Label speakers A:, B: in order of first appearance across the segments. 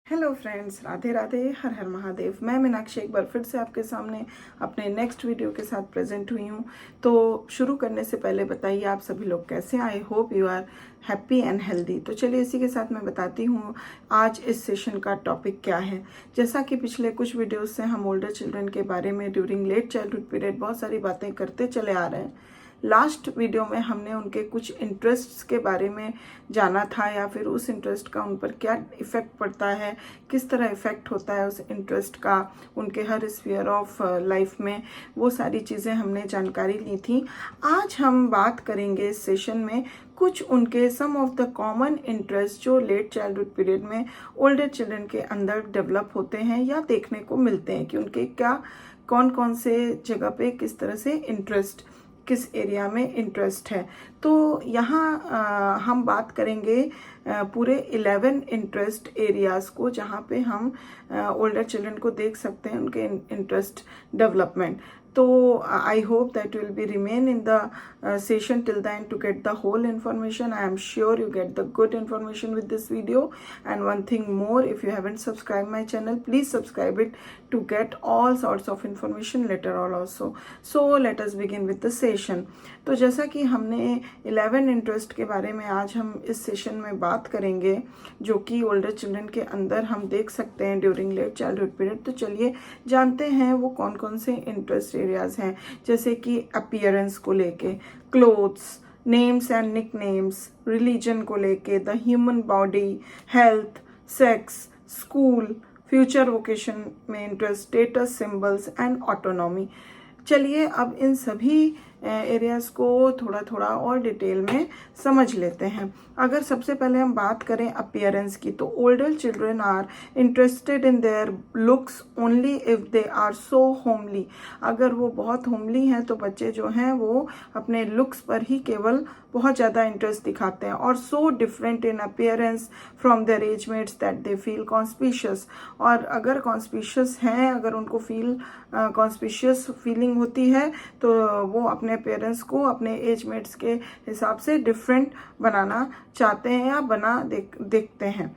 A: Hello friends, Radhe Radhe, हर हर महादेव। मैं मीनाक्षी एक बार फिर से आपके सामने अपने नेक्स्ट वीडियो के साथ प्रेजेंट हुई हूँ। तो शुरू करने से पहले बताइए आप सभी लोग कैसे हैं। I hope you are happy and healthy. तो चलिए इसी के साथ मैं बताती हूँ आज इस सेशन का टॉपिक क्या है। जैसा कि पिछले कुछ वीडियोज से हम ओल्डर चिल्ड्रन के बारे में ड्यूरिंग लेट चाइल्डहुड पीरियड बहुत सारी बातें करते चले आ रहे हैं। लास्ट वीडियो में हमने उनके कुछ इंटरेस्ट्स के बारे में जाना था, या फिर उस इंटरेस्ट का उन पर क्या इफ़ेक्ट पड़ता है, किस तरह इफ़ेक्ट होता है उस इंटरेस्ट का उनके हर स्फीयर ऑफ लाइफ में। वो सारी चीज़ें हमने जानकारी ली थी। आज हम बात करेंगे इस सेशन में कुछ उनके सम ऑफ द कॉमन इंटरेस्ट जो लेट चाइल्डहुड पीरियड में ओल्डर चिल्ड्रन के अंदर डेवलप होते हैं या देखने को मिलते हैं कि उनके क्या कौन कौन से जगह पे किस तरह से इंटरेस्ट, किस एरिया में इंटरेस्ट है। तो यहाँ हम बात करेंगे पूरे 11 इंटरेस्ट एरियाज़ को जहाँ पे हम ओल्डर चिल्ड्रन को देख सकते हैं उनके इंटरेस्ट डेवलपमेंट। तो I hope that will be remain in the session till the end to get the whole information. I am sure you get the good information with this video. And one thing more, if you haven't subscribed my channel, please subscribe it to get all sorts of information later on also. So let us begin with the session. तो जैसा कि हमने 11 interest के बारे में आज हम इस सेशन में बात करेंगे जो कि ओल्डर चिल्ड्रन के अंदर हम देख सकते हैं ड्यूरिंग लेट चाइल्डहुड पीरियड। तो चलिए जानते हैं वो कौन कौन से इंटरेस्ट एरियाज हैं। जैसे कि अपीयरेंस को लेके, clothes, names and nick names, religion को लेके, the human body, health, sex, school, future vocation में interest, status symbols and autonomy. चलिए अब इन सभी एरियाज़ को थोड़ा थोड़ा और डिटेल में समझ लेते हैं। अगर सबसे पहले हम बात करें अपीयरेंस की, तो older children are interested in their looks only if they are so homely. अगर वो बहुत होमली हैं तो बच्चे जो हैं वो अपने लुक्स पर ही केवल बहुत ज़्यादा इंटरेस्ट दिखाते हैं, और so different in appearance from their age mates that they feel conspicuous. और अगर कॉन्स्पिशियस हैं, अगर उनको कॉन्स्पिशियस फीलिंग होती है तो वो अपने पेरेंट्स को अपने एज मेट्स के हिसाब से डिफरेंट बनाना चाहते हैं या देखते हैं।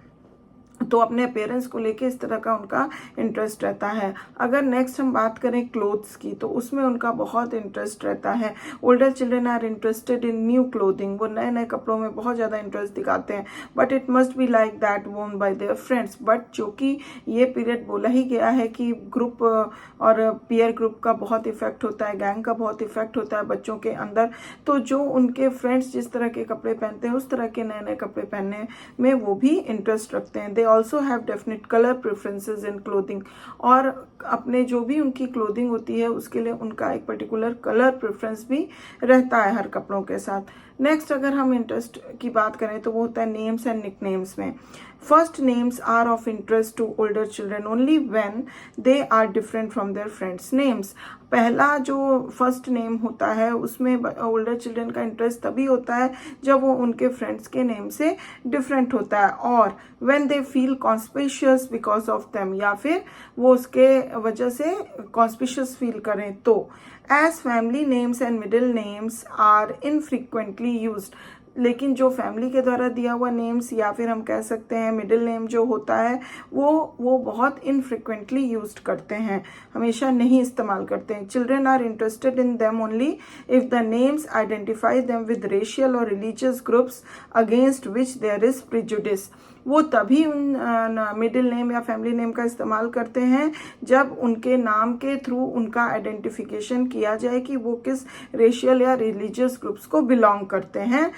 A: तो अपने पेरेंट्स को लेके इस तरह का उनका इंटरेस्ट रहता है। अगर नेक्स्ट हम बात करें क्लोथ्स की, तो उसमें उनका बहुत इंटरेस्ट रहता है। Older children are interested in new clothing. वो नए नए कपड़ों में बहुत ज़्यादा इंटरेस्ट दिखाते हैं, but it must be like that वोन बाय देयर फ्रेंड्स। बट जो कि ये पीरियड बोला ही गया है कि ग्रुप और पीयर ग्रुप का बहुत इफेक्ट होता है, गैंग का बहुत इफेक्ट होता है बच्चों के अंदर। तो जो उनके फ्रेंड्स जिस तरह के कपड़े पहनते हैं उस तरह के नए नए कपड़े पहनने में वो भी इंटरेस्ट रखते हैं। They also have definite colour preferences in clothing. और अपने जो भी उनकी क्लोथिंग होती है उसके लिए उनका एक पर्टिकुलर कलर प्रेफरेंस भी रहता है हर कपड़ों के साथ। नेक्स्ट अगर हम इंटरेस्ट की बात करें तो वो होता है नेम्स एंड निकनेम्स में। First names are of interest to older children only when they are different from their friends names. पहला जो फर्स्ट नेम होता है उसमें ओल्डर चिल्ड्रन का इंटरेस्ट तभी होता है जब वो उनके फ्रेंड्स के नेम से डिफरेंट होता है, और when they feel conspicuous because of them, या फिर वो उसके वजह से कॉन्स्पिशियस फील करें। तो as family names and middle names are infrequently used. लेकिन जो फैमिली के द्वारा दिया हुआ नेम्स या फिर हम कह सकते हैं मिडिल नेम जो होता है वो बहुत इनफ्रिक्वेंटली यूज्ड करते हैं, हमेशा नहीं इस्तेमाल करते हैं। Children are interested in them only if the names identify them with racial or religious groups against which there is prejudice. वो तभी उन मिडिल नेम या फैमिली नेम का इस्तेमाल करते हैं जब उनके नाम के थ्रू उनका आइडेंटिफिकेशन किया जाए कि वो किस रेशियल या रिलीजियस ग्रुप्स को बिलोंग करते हैं,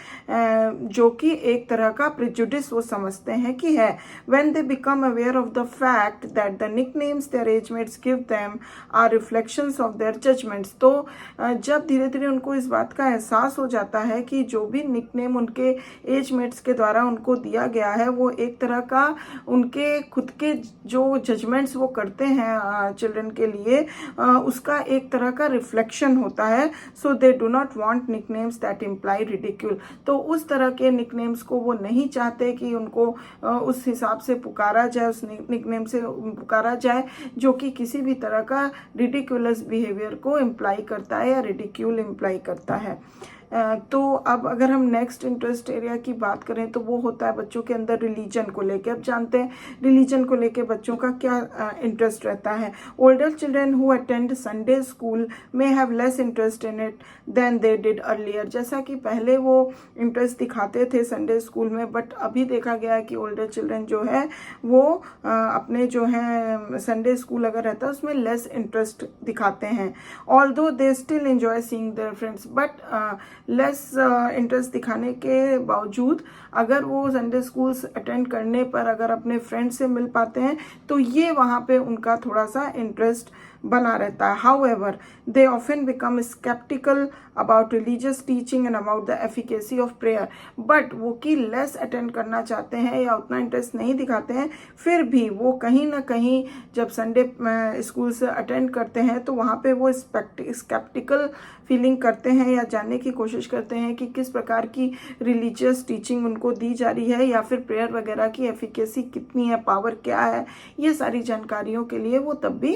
A: जो कि एक तरह का प्रिजुडिस वो समझते हैं कि है। When they become aware of the fact that the nicknames their agemates give them are reflections of their judgements. तो जब धीरे धीरे उनको इस बात का एहसास हो जाता है कि जो भी निकनेम उनके एजमेट्स के द्वारा उनको दिया गया है वो एक तरह का उनके खुद के जो जजमेंट्स वो करते हैं चिल्ड्रन के लिए, उसका एक तरह का रिफ्लेक्शन होता है। So they do not want nicknames that imply ridicule. तो उस तरह के निकनेम्स को वो नहीं चाहते कि उनको उस हिसाब से पुकारा जाए, उस निकनेम से पुकारा जाए जो कि किसी भी तरह का रिडिक्यूलस बिहेवियर को इम्प्लाई करता है या रिडिक्यूल इम्प्लाई करता है। तो अब अगर हम नेक्स्ट इंटरेस्ट एरिया की बात करें तो वो होता है बच्चों के अंदर रिलीजन को लेके। अब जानते हैं रिलीजन को लेके बच्चों का क्या इंटरेस्ट रहता है। Older children who attend Sunday school may have less interest in it than they did earlier. जैसा कि पहले वो इंटरेस्ट दिखाते थे संडे स्कूल में, बट अभी देखा गया है कि ओल्डर चिल्ड्रन जो है वो अपने जो है संडे स्कूल अगर रहता है उसमें लेस इंटरेस्ट दिखाते हैं। Although they still enjoy seeing their friends, but less interest दिखाने के बावजूद अगर वो संडे स्कूल्स अटेंड करने पर अगर अपने फ्रेंड से मिल पाते हैं तो ये वहाँ पे उनका थोड़ा सा इंटरेस्ट बना रहता है। However, they often become skeptical about religious teaching and about the efficacy of prayer. But वो कि लेस अटेंड करना चाहते हैं या उतना इंटरेस्ट नहीं दिखाते हैं, फिर भी वो कहीं ना कहीं जब संडे स्कूल से अटेंड करते हैं तो वहाँ पे वो स्केप्टिकल फीलिंग करते हैं या जानने की कोशिश करते हैं कि किस प्रकार की रिलीजियस टीचिंग उनको दी जा रही है या फिर प्रेयर वगैरह की एफिकेसी कितनी है, पावर क्या है, ये सारी जानकारियों के लिए वो तब भी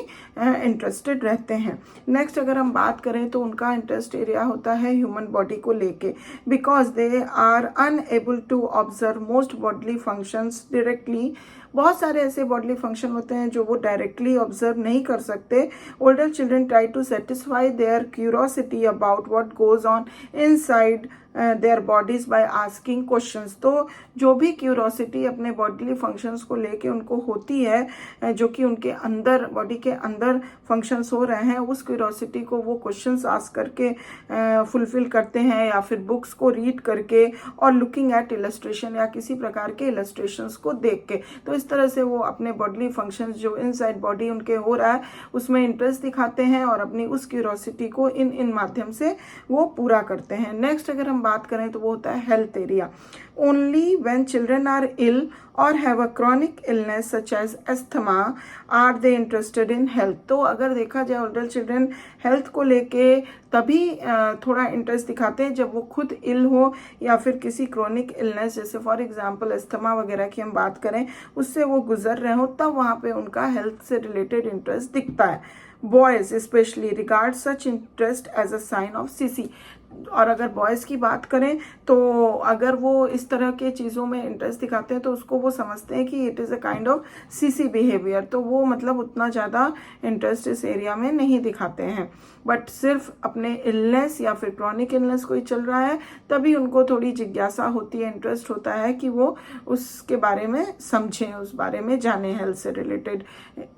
A: इंटरेस्टेड रहते हैं। नेक्स्ट अगर हम बात करें तो उनका इंटरेस्ट एरिया होता है ह्यूमन बॉडी को लेके, because they are unable to observe most bodily functions directly. बहुत सारे ऐसे बॉडली फंक्शन होते हैं जो वो डायरेक्टली ऑब्जर्व नहीं कर सकते। Older children try to satisfy their curiosity about what goes on inside their bodies by asking questions. तो जो भी क्यूरोसिटी अपने बॉडीली फंक्शंस को लेके उनको होती है, जो कि उनके अंदर बॉडी के अंदर फंक्शंस हो रहे हैं, उस क्यूरोसिटी को वो क्वेश्चंस आस्क करके फुलफिल करते हैं या फिर बुक्स को रीड करके और लुकिंग एट इलस्ट्रेशन या किसी प्रकार के इलस्ट्रेशंस को देख के। तो इस तरह से वो अपने बॉडीली फंक्शंस जो इनसाइड बॉडी उनके हो रहा है उसमें इंटरेस्ट दिखाते हैं और अपनी उस क्यूरोसिटी को इन माध्यम से वो पूरा करते हैं। नेक्स्ट अगर हम बात करें तो वो होता है health area. Only when children are ill or have a chronic illness such as asthma are they interested in health. तो अगर देखा जाए ओल्डर चिल्ड्रन हेल्थ को लेके तभी थोड़ा इंटरेस्ट दिखाते हैं जब वो खुद इल हो या फिर किसी क्रॉनिक इलनेस जैसे फॉर एग्जांपल एस्थमा वगैरह की हम बात करें उससे वो गुजर रहे हो, तब वहाँ पे उनका हेल्थ से रिलेटेड इंटरेस्ट दिखता है। Boys specially regard such interest as a sign of sissy. और अगर बॉयज़ की बात करें तो अगर वो इस तरह के चीज़ों में इंटरेस्ट दिखाते हैं तो उसको वो समझते हैं कि it is a kind of CC behaviour. तो वो मतलब उतना ज़्यादा इंटरेस्ट इस एरिया में नहीं दिखाते हैं, बट सिर्फ अपने इलनेस या फिर क्रॉनिक इलनेस कोई चल रहा है तभी उनको थोड़ी जिज्ञासा होती है, इंटरेस्ट होता है कि वो उसके बारे में समझें, उस बारे में जानें, हेल्थ से रिलेटेड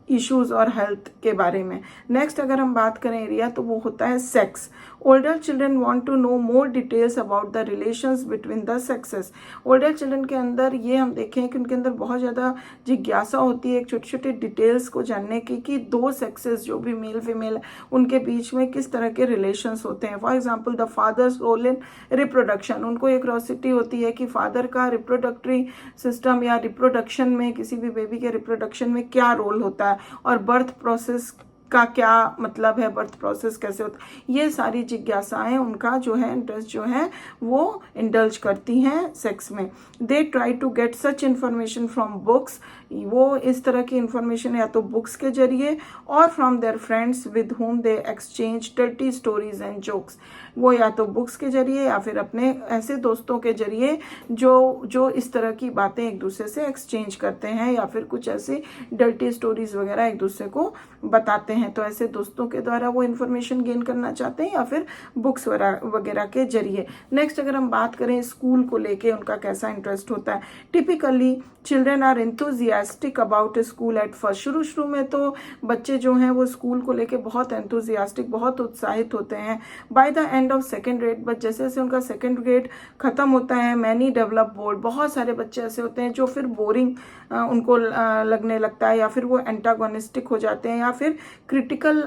A: इश्यूज और हेल्थ के बारे में। नेक्स्ट अगर हम बात करें एरिया तो वो होता है sex. Older children want to know more details about the relations between the sexes. Older children के अंदर ये हम देखें कि उनके अंदर बहुत ज़्यादा जिज्ञासा होती है एक छोटे छोटे डिटेल्स को जानने की कि दो सेक्सेस जो भी मेल फीमेल उनके बीच में किस तरह के रिलेशंस होते हैं। For example the father's role in reproduction. उनको एक क्यूरियोसिटी होती है कि फादर का रिप्रोडक्टरी सिस्टम या रिप्रोडक्शन में किसी भी बेबी के रिप्रोडक्शन में क्या रोल होता है और बर्थ प्रोसेस का क्या मतलब है, बर्थ प्रोसेस कैसे होता है। ये सारी जिज्ञासाएं उनका जो है इंटरेस्ट जो है वो इंडल्ज करती हैं सेक्स में। They try to get such information from books. वो इस तरह की इंफॉर्मेशन या तो बुक्स के जरिए और from their friends with whom they exchange dirty stories and jokes. वो या तो बुक्स के जरिए या फिर अपने ऐसे दोस्तों के जरिए जो इस तरह की बातें एक दूसरे से एक्सचेंज करते हैं या फिर कुछ ऐसे डर्टी स्टोरीज वगैरह एक दूसरे को बताते हैं। तो ऐसे दोस्तों के द्वारा वो इन्फॉर्मेशन गेन करना चाहते हैं या फिर बुक्स वगैरह के जरिए। नेक्स्ट अगर हम बात करें स्कूल को लेके उनका कैसा इंटरेस्ट होता है। Typically children are enthusiastic about school at first. शुरू में तो बच्चे जो हैं वो स्कूल को लेके बहुत एंथुजियास्टिक, बहुत उत्साहित होते हैं। By the end of second grade, but जैसे जैसे उनका सेकेंड ग्रेड खत्म होता है, मैनी डेवलप बोर्ड। बहुत सारे बच्चे ऐसे होते हैं जो फिर बोरिंग उनको लगने लगता है या फिर वो एंटागोनिस्टिक हो जाते हैं या फिर क्रिटिकल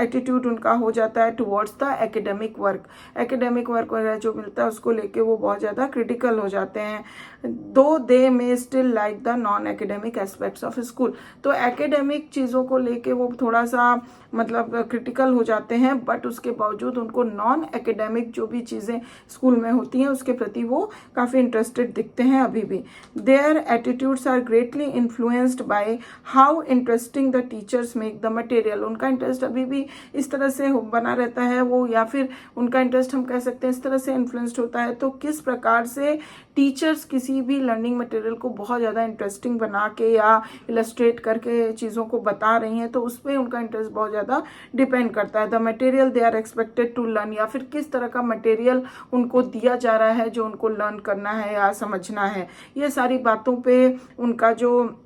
A: एटीट्यूड उनका हो जाता है towards the academic work. Academic work वगैरह जो मिलता है उसको लेके वो बहुत ज़्यादा क्रिटिकल हो जाते हैं। Though they may still like the non academic aspects of school. तो एकेडमिक चीज़ों को लेके वो थोड़ा सा मतलब क्रिटिकल हो जाते हैं, बट उसके बावजूद उनको नॉन एकेडमिक जो भी चीज़ें स्कूल में होती हैं उसके प्रति वो काफ़ी इंटरेस्टेड दिखते हैं अभी भी। Their attitudes are greatly influenced by how interesting the teachers make the material. उनका इंटरेस्ट अभी भी इस तरह से बना रहता है वो, या फिर उनका इंटरेस्ट हम कह सकते हैं इस तरह से इन्फ्लुएंस्ड होता है तो किस प्रकार से टीचर्स किसी भी लर्निंग मटेरियल को बहुत ज़्यादा इंटरेस्टिंग बना के या इलस्ट्रेट करके चीज़ों को बता रही हैं, तो उस पर उनका इंटरेस्ट बहुत ज़्यादा डिपेंड करता है। The material they are expected to learn, या फिर किस तरह का मटेरियल उनको दिया जा रहा है जो उनको लर्न करना है या समझना है, ये सारी बातों पे उनका जो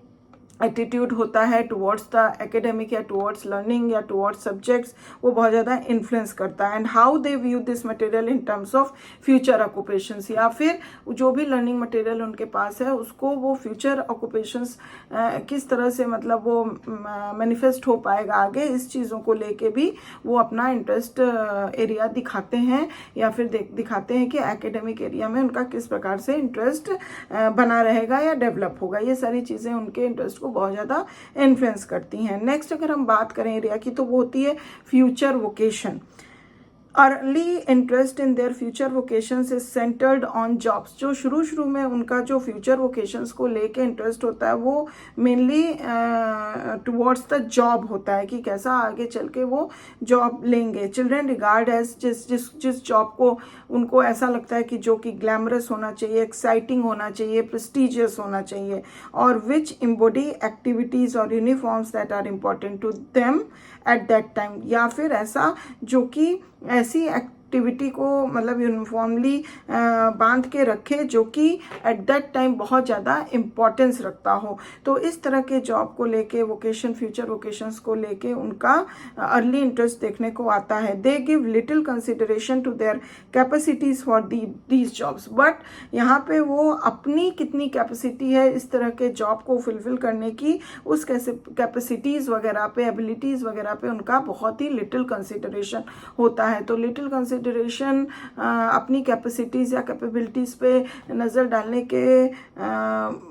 A: एटीट्यूड होता है टुवर्ड्स द एकेडमिक या टुवर्ड्स लर्निंग या टुवर्ड्स सब्जेक्ट्स, वो बहुत ज़्यादा इन्फ्लुएंस करता है। And how they view this material in terms of future occupations, या फिर जो भी लर्निंग मटेरियल उनके पास है उसको वो फ्यूचर ऑक्यूपेशंस किस तरह से मतलब वो मैनिफेस्ट हो पाएगा आगे, इस चीज़ों को लेके भी वो अपना इंटरेस्ट एरिया दिखाते हैं, या फिर दिखाते हैं कि एकेडमिक एरिया में उनका किस प्रकार से इंटरेस्ट बना रहेगा या डेवलप होगा। ये सारी चीज़ें उनके इंटरेस्ट बहुत ज़्यादा इन्फ्लुएंस करती हैं। नेक्स्ट अगर हम बात करें एरिया की तो वो होती है future vocation. Early interest in their future vocations is centered on jobs. जो शुरू में उनका जो फ्यूचर वोकेशंस को लेके इंटरेस्ट होता है वो मेनली टुवर्ड्स द जॉब होता है कि कैसा आगे चल के वो जॉब लेंगे। चिल्ड्रन रिगार्ड एज जिस जॉब को उनको ऐसा लगता है कि जो कि ग्लैमरस होना चाहिए, एक्साइटिंग होना चाहिए, प्रेस्टिजियस होना चाहिए, और विच एम्बॉडी एक्टिविटीज़ और uniforms that are important to them at that time, या फिर ऐसा जो कि ऐसी एक्टिविटी को मतलब यूनिफॉर्मली बांध के रखे जो कि एट दैट टाइम बहुत ज़्यादा इम्पोर्टेंस रखता हो। तो इस तरह के जॉब को लेके वोकेशन, फ्यूचर वोकेशंस को लेके उनका अर्ली इंटरेस्ट देखने को आता है। They give little consideration to their capacities for these jobs, but यहाँ पे वो अपनी कितनी कैपेसिटी है इस तरह के जॉब को फुलफिल करने की, उस कैपेसिटीज़ वगैरह पे, एबिलिटीज़ वगैरह पे उनका बहुत ही लिटिल कंसिडरेशन होता है। तो लिटिल कंसिडरेशन अपनी कैपेसिटीज़ या कैपेबिलिटीज़ पे नज़र डालने के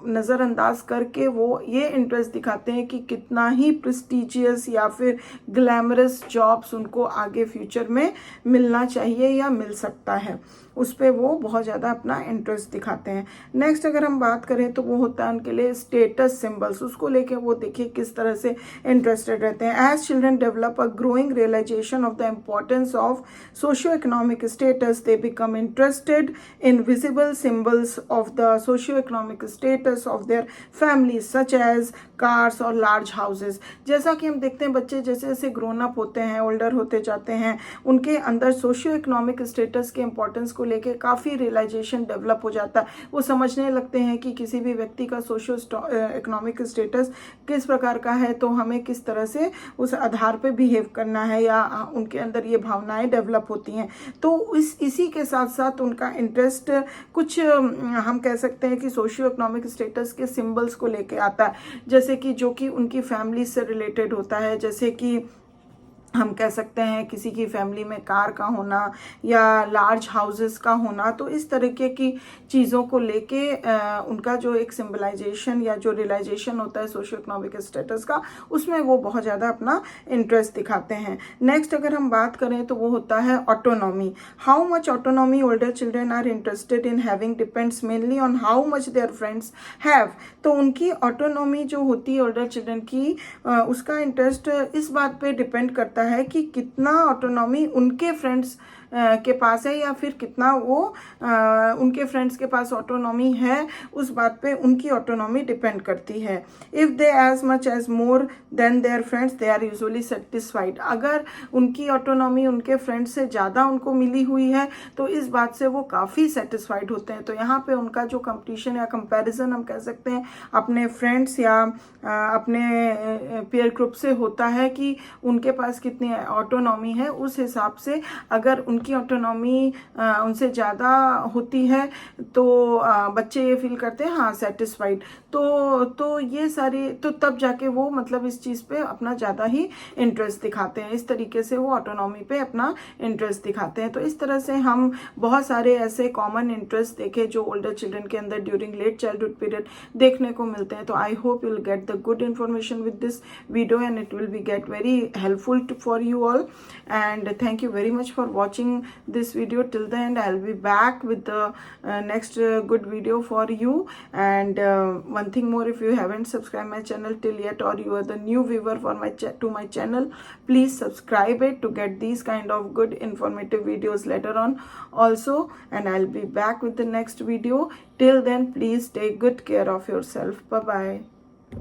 A: नज़रअंदाज करके वो ये इंटरेस्ट दिखाते हैं कि कितना ही प्रेस्टिजियस या फिर ग्लैमरस जॉब्स उनको आगे फ्यूचर में मिलना चाहिए या मिल सकता है, उस पर वो बहुत ज़्यादा अपना इंटरेस्ट दिखाते हैं। नेक्स्ट अगर हम बात करें तो वो होता है उनके लिए स्टेटस सिंबल्स, उसको लेके वो देखिए किस तरह से इंटरेस्टेड रहते हैं। As children develop a growing realization of the importance of socio economic status, they become interested in visible symbols of the socio economic status of their family such as cars और large houses. जैसा कि हम देखते हैं बच्चे जैसे जैसे grown up होते हैं, ओल्डर होते जाते हैं, उनके अंदर सोशियो इकोनॉमिक स्टेटस के इंपॉर्टेंस को लेके काफ़ी रियलाइजेशन डेवलप हो जाता है। वो समझने लगते हैं कि किसी भी व्यक्ति का सोशियो इकोनॉमिक स्टेटस किस प्रकार का है, तो हमें किस तरह से उस आधार पे बिहेव करना है, या उनके अंदर ये भावनाएं डेवलप होती हैं। तो इसी के साथ साथ उनका इंटरेस्ट कुछ हम कह सकते हैं कि सोशियो इकोनॉमिक स्टेटस के सिंबल्स को लेके आता है, जैसे कि जो कि उनकी फैमिली से रिलेटेड होता है, जैसे कि हम कह सकते हैं किसी की फैमिली में कार का होना या लार्ज हाउसेस का होना। तो इस तरीके की चीज़ों को लेके उनका जो एक सिंबलाइजेशन या जो रियलाइजेशन होता है सोशियो इकोनॉमिक स्टेटस का, उसमें वो बहुत ज़्यादा अपना इंटरेस्ट दिखाते हैं। नेक्स्ट अगर हम बात करें तो वो होता है autonomy. How much autonomy older children are interested in having depends mainly on how much their friends have. तो उनकी ऑटोनॉमी जो होती है ओल्डर चिल्ड्रन की, उसका इंटरेस्ट इस बात पे डिपेंड करता है कि कितना ऑटोनॉमी उनके फ्रेंड्स के पास है, या फिर कितना वो उनके फ्रेंड्स के पास ऑटोनॉमी है, उस बात पे उनकी ऑटोनॉमी डिपेंड करती है। If they as much as more than their friends they are usually satisfied. अगर उनकी ऑटोनॉमी उनके फ्रेंड्स से ज़्यादा उनको मिली हुई है तो इस बात से वो काफ़ी सेटिस्फाइड होते हैं। तो यहाँ पे उनका जो कंपटीशन या कंपैरिजन हम कह सकते हैं अपने फ्रेंड्स या अपने पीयर ग्रुप से होता है कि उनके पास कितनी ऑटोनॉमी है, उस हिसाब से अगर उनकी उनकी ऑटोनॉमी उनसे ज़्यादा होती है, तो बच्चे ये फील करते हैं हाँ सेटिस्फाइड, तो ये सारी, तो तब जाके वो मतलब इस चीज़ पे अपना ज़्यादा ही इंटरेस्ट दिखाते हैं। इस तरीके से वो ऑटोनॉमी पे अपना इंटरेस्ट दिखाते हैं। तो इस तरह से हम बहुत सारे ऐसे कॉमन इंटरेस्ट देखे जो ओल्डर चिल्ड्रन के अंदर ड्यूरिंग लेट चाइल्डहुड पीरियड देखने को मिलते हैं। तो आई hope you will get the good information with this video and it will be get very helpful for you all, and thank you very much for watching this video till the end. I'll be back with the next good video for you. And one thing more, if you haven't subscribed my channel till yet, or you are the new viewer for my channel, please subscribe it to get these kind of good informative videos later on also. And I'll be back with the next video. Till then, please take good care of yourself. Bye bye.